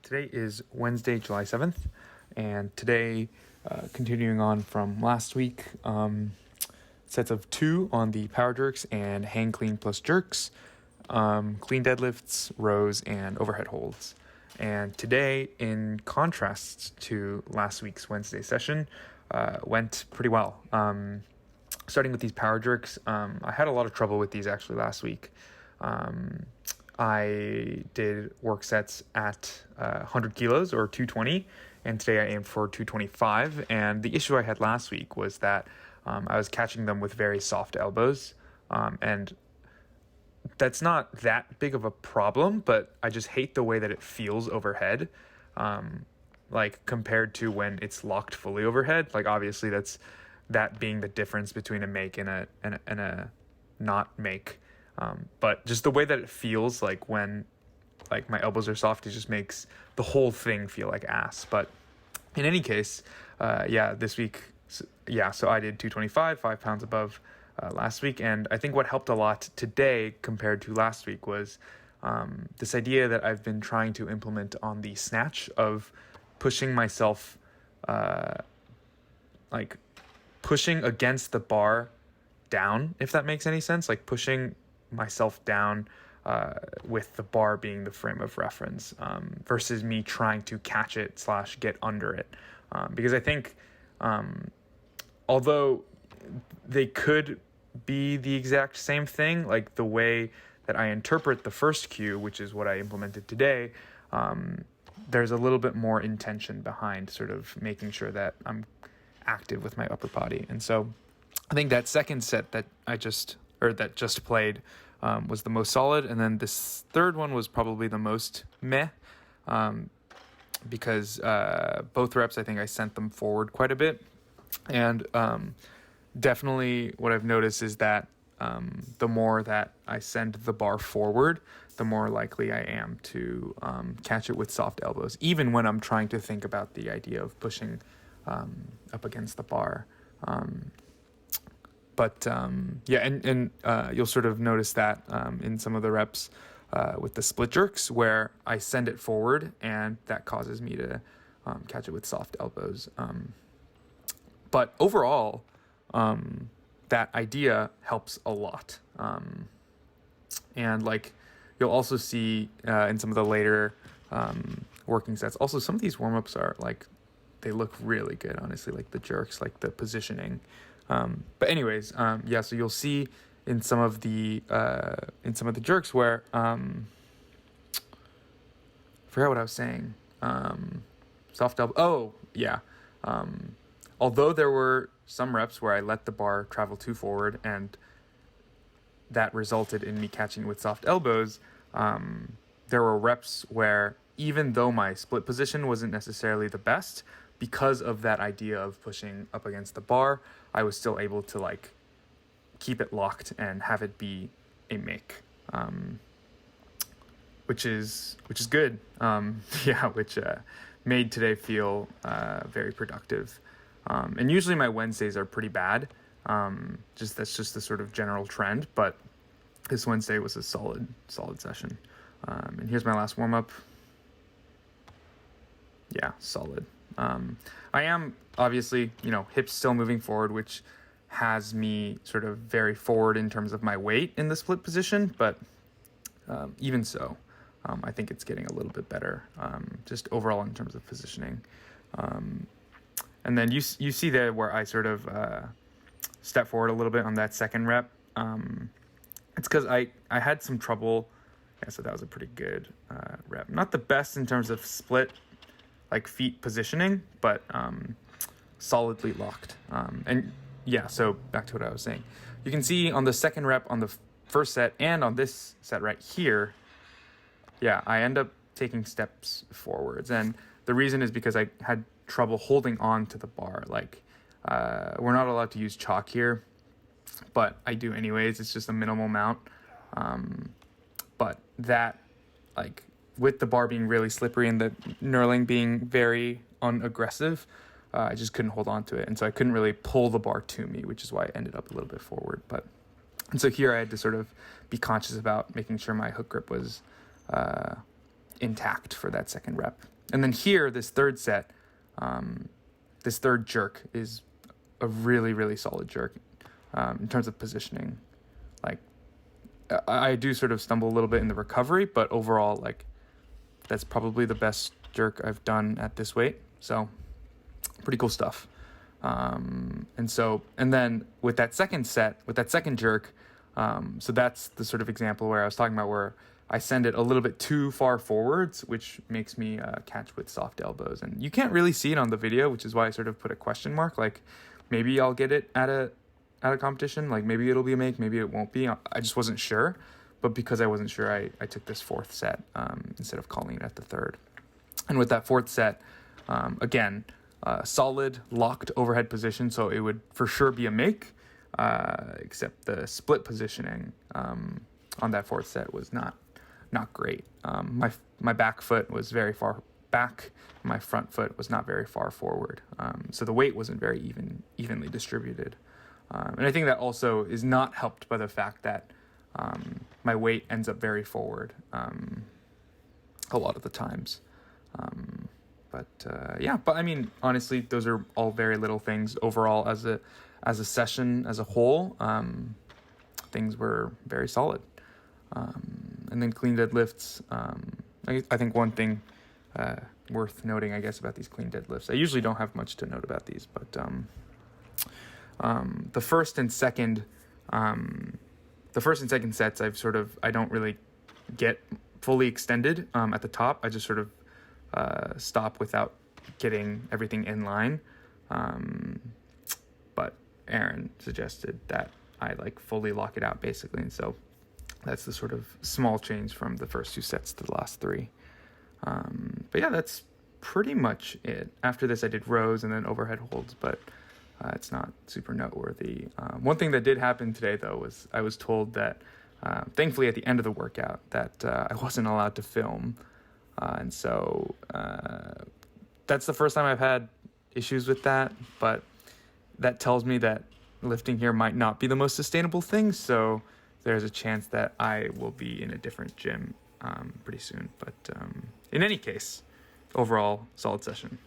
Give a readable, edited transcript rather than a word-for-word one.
Today is Wednesday, July 7th, and today, continuing on from last week, sets of 2 on the power jerks and hang clean plus jerks, clean deadlifts, rows, and overhead holds. And today, in contrast to last week's Wednesday session, went pretty well. Starting with these power jerks, I had a lot of trouble with these actually last week. I did work sets at 100 kilos or 220, and today I aimed for 225. And the issue I had last week was that I was catching them with very soft elbows, and that's not that big of a problem, but I just hate the way that it feels overhead, like compared to when it's locked fully overhead. Like obviously that being the difference between a make and a not make. But just the way that it feels like when like my elbows are soft, it just makes the whole thing feel like ass. But in any case, this week, so I did 225, 5 pounds above last week. And I think what helped a lot today compared to last week was this idea that I've been trying to implement on the snatch of pushing myself, like pushing against the bar down, if that makes any sense, like pushing myself down with the bar being the frame of reference versus me trying to catch it / get under it, because I think although they could be the exact same thing, like the way that I interpret the first cue, which is what I implemented today, there's a little bit more intention behind sort of making sure that I'm active with my upper body. And so I think that second set that just played was the most solid, and then this third one was probably the most meh, because both reps I think I sent them forward quite a bit, and definitely what I've noticed is that the more that I send the bar forward, the more likely I am to catch it with soft elbows, even when I'm trying to think about the idea of pushing up against the bar. But you'll sort of notice that in some of the reps with the split jerks where I send it forward and that causes me to catch it with soft elbows. But overall, that idea helps a lot. And like you'll also see in some of the later working sets, also some of these warm-ups are like, they look really good, honestly, like the jerks, like the positioning. But anyways, so you'll see in some of the jerks where, I forgot what I was saying, soft elbow. Oh yeah. Although there were some reps where I let the bar travel too forward and that resulted in me catching with soft elbows, there were reps where even though my split position wasn't necessarily the best, because of that idea of pushing up against the bar, I was still able to like keep it locked and have it be a make, which is good. Which made today feel very productive. And usually my Wednesdays are pretty bad. That's just the sort of general trend, but this Wednesday was a solid session. And here's my last warm up. Yeah, solid. I am obviously, hips still moving forward, which has me sort of very forward in terms of my weight in the split position. But even so, I think it's getting a little bit better, just overall in terms of positioning. And then you see there where I sort of step forward a little bit on that second rep. It's because I had some trouble. Yeah, so that was a pretty good rep. Not the best in terms of split, like feet positioning, but solidly locked. So back to what I was saying. You can see on the second rep on the first set and on this set right here, I end up taking steps forwards. And the reason is because I had trouble holding on to the bar. Like, we're not allowed to use chalk here, but I do anyways. It's just a minimal amount. But that, like, with the bar being really slippery and the knurling being very unaggressive, I just couldn't hold on to it. And so I couldn't really pull the bar to me, which is why I ended up a little bit forward. And so here I had to sort of be conscious about making sure my hook grip was intact for that second rep. And then here, this third set, this third jerk is a really, really solid jerk in terms of positioning. Like, I do sort of stumble a little bit in the recovery, but overall, like, that's probably the best jerk I've done at this weight. So pretty cool stuff. And then with that second set, with that second jerk, so that's the sort of example where I was talking about where I send it a little bit too far forwards, which makes me catch with soft elbows. And you can't really see it on the video, which is why I sort of put a question mark. Like, maybe I'll get it at a competition. Like, maybe it'll be a make, maybe it won't be. I just wasn't sure. But because I wasn't sure, I took this fourth set instead of calling it at the third. And with that fourth set, again, solid locked overhead position, so it would for sure be a make, except the split positioning on that fourth set was not great. My back foot was very far back, my front foot was not very far forward, so the weight wasn't very evenly distributed. And I think that also is not helped by the fact that my weight ends up very forward a lot of the times. But I mean, honestly, those are all very little things. Overall, as a session as a whole, things were very solid. And then clean deadlifts. I think one thing worth noting, I guess, about these clean deadlifts. I usually don't have much to note about these, but the first and second sets, I don't really get fully extended at the top. I just sort of stop without getting everything in line. But Aaron suggested that I like fully lock it out basically. And so that's the sort of small change from the first two sets to the last three. But yeah, that's pretty much it. After this, I did rows and then overhead holds, but it's not super noteworthy. One thing that did happen today, though, was I was told that, thankfully at the end of the workout, that I wasn't allowed to film. And so that's the first time I've had issues with that, but that tells me that lifting here might not be the most sustainable thing, so there's a chance that I will be in a different gym pretty soon. But in any case, overall, solid session.